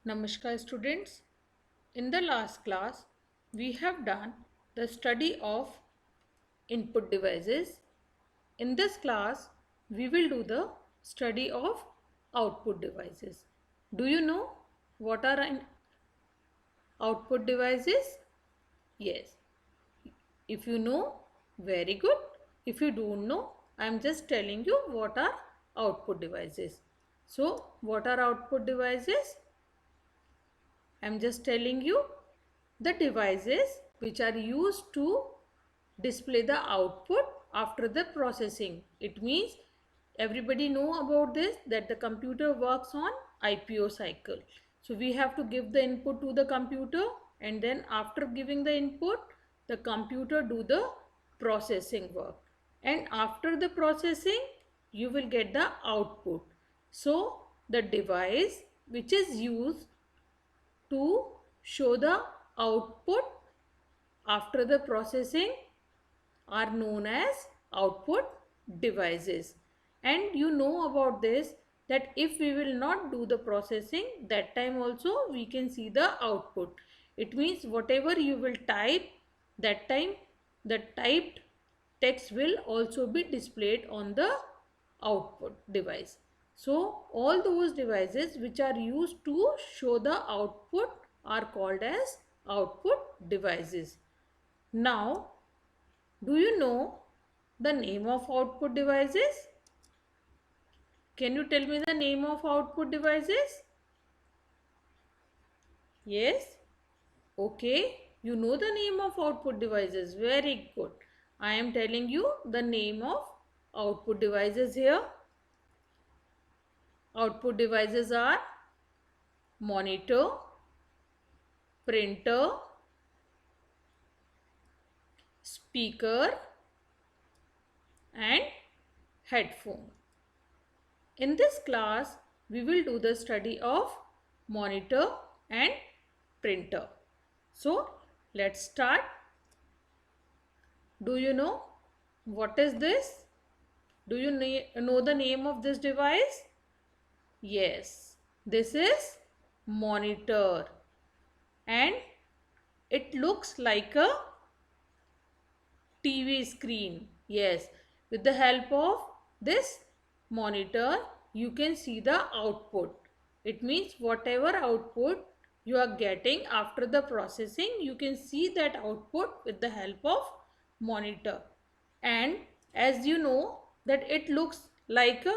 Namaskar students. In the last class, we have done the study of input devices. In this class, we will do the study of output devices. Do you know what are output devices? Yes. If you know, very good. If you don't know, I am just telling you what are output devices. So, what are output devices? I am just telling you the devices which are used to display the output after the processing. It means everybody know about this, that the computer works on IPO cycle. So we have to give the input to the computer, and then after giving the input, the computer do the processing work, and after the processing you will get the output. So the device which is used to show the output after the processing are known as output devices. And you know about this, that if we will not do the processing, that time also we can see the output. It means whatever you will type, that time the typed text will also be displayed on the output device. So all those devices which are used to show the output are called as output devices. Now, do you know the name of output devices? Can you tell me the name of output devices? Yes? Okay. You know the name of output devices. Very good. I am telling you the name of output devices here. Output devices are monitor, printer, speaker, and headphone. In this class, we will do the study of monitor and printer. So, let's start. Do you know what is this? Do you know the name of this device? Yes, this is monitor, and it looks like a TV screen. Yes, with the help of this monitor, you can see the output. It means whatever output you are getting after the processing, you can see that output with the help of monitor. And as you know that it looks like a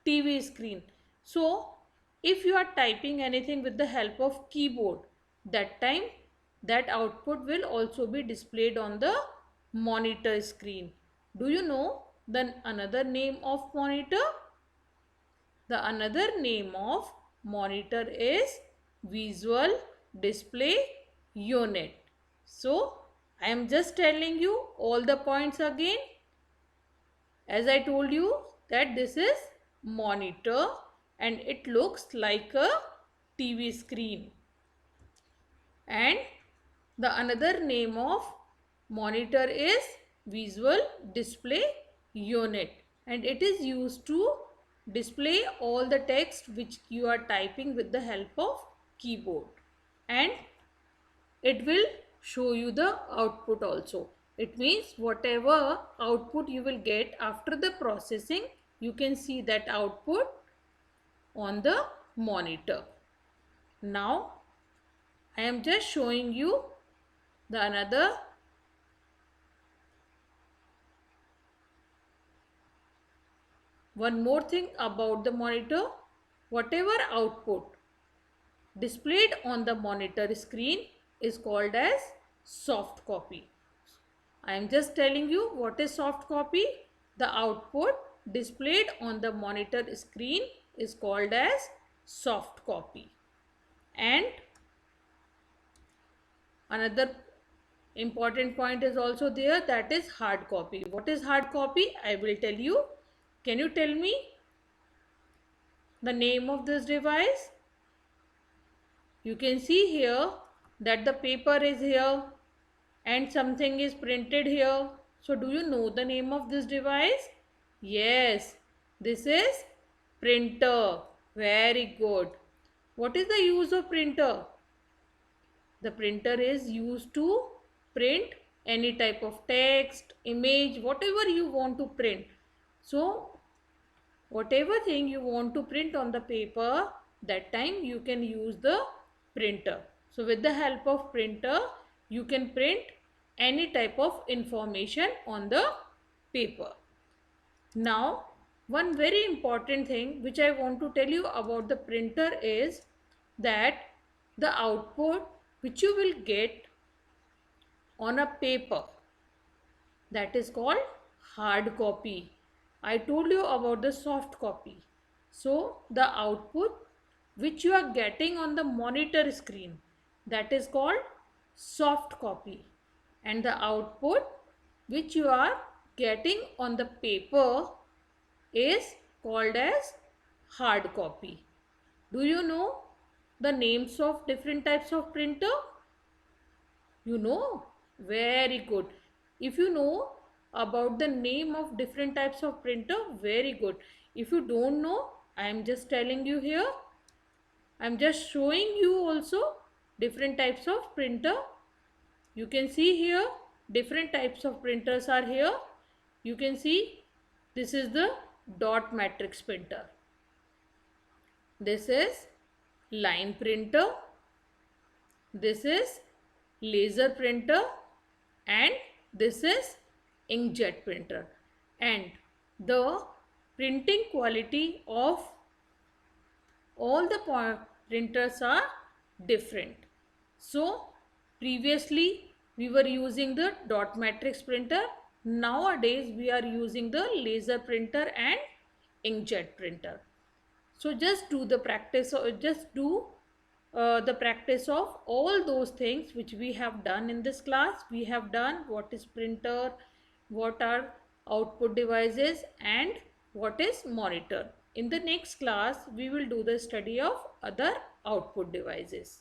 TV screen. So if you are typing anything with the help of keyboard, that time that output will also be displayed on the monitor screen. Do you know the another name of monitor? The another name of monitor is visual display unit. So I am just telling you all the points again. As I told you that this is monitor and it looks like a TV screen. And the another name of monitor is visual display unit, and it is used to display all the text which you are typing with the help of keyboard, and it will show you the output also. It means whatever output you will get after the processing, you can see that output on the monitor. Now I am just showing you the another one more thing about the monitor. Whatever output displayed on the monitor screen is called as soft copy. I am just telling you what is soft copy. The output displayed on the monitor screen is called as soft copy. And another important point is also there, that is hard copy. What is hard copy? I will tell you. Can you tell me the name of this device? You can see here that the paper is here and something is printed here. So do you know the name of this device? Yes, this is printer. Very good. What is the use of printer? The printer is used to print any type of text, image, whatever you want to print. So whatever thing you want to print on the paper, that time you can use the printer. So with the help of printer, you can print any type of information on the paper. Now, one very important thing which I want to tell you about the printer is that the output which you will get on a paper, that is called hard copy. I told you about the soft copy. So the output which you are getting on the monitor screen, that is called soft copy, and the output which you are getting on the paper is called as hard copy. Do you know the names of different types of printer? You know? Very good. If you know about the name of different types of printer, very good. If you don't know, I am just telling you here. I am just showing you also different types of printer. You can see here different types of printers are here. You can see this is the dot matrix printer. This is line printer. This is laser printer, and this is inkjet printer. And the printing quality of all the printers are different. So previously we were using the dot matrix printer. Nowadays we are using the laser printer and inkjet printer. So just do the practice, or just do the practice of all those things which we have done in this class. We have done what is printer, what are output devices, and what is monitor. In the next class, we will do the study of other output devices.